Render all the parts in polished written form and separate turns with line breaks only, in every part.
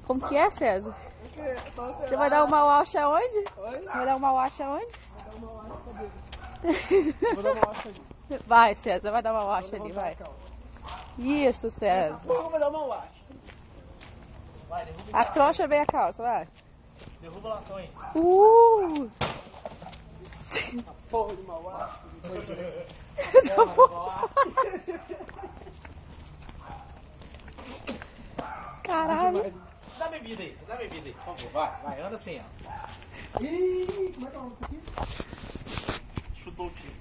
Como que é, César? Você vai dar uma wacha onde? Você vai dar uma wacha onde?
Vou dar uma wacha ali.
Vai, César, vai dar uma wacha ali, vai. Isso, César.
Eu vou dar uma wacha.
Vai, derruba
A trouxa vem a calça, vai.
derruba lá, Tony.
Porra de uma wacha.
Essa porra. Caralho.
Dá bebida aí, por favor. Vai, anda assim, ó.
Ih, como é que é o nome disso aqui?
Chutou o tiro.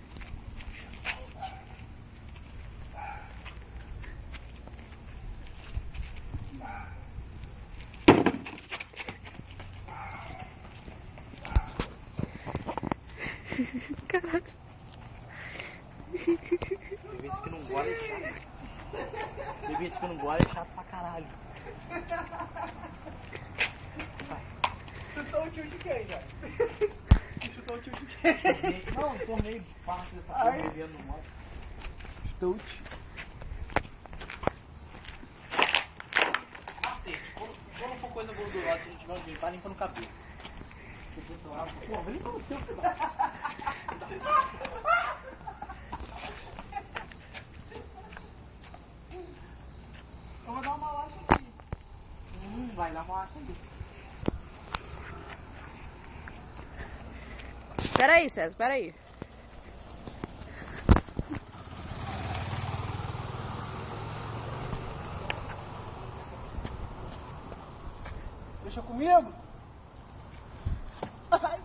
Caralho.
Beber isso que não gola é chato. Beber isso que não gola é chato pra caralho.
Chutou o tio de quem, já? Chutou o tio de quem?
Não, tomei parte dessa porra bebendo no mal.
Chutou o tio.
Cacete, quando for coisa gordurosa, se a gente tiver um dia, tá limpando o cabelo. Pô, vem com o seu.
Eu vou dar uma wacha aqui.
Vai na wacha ali.
Peraí, César, peraí.
Deixa comigo. Ai.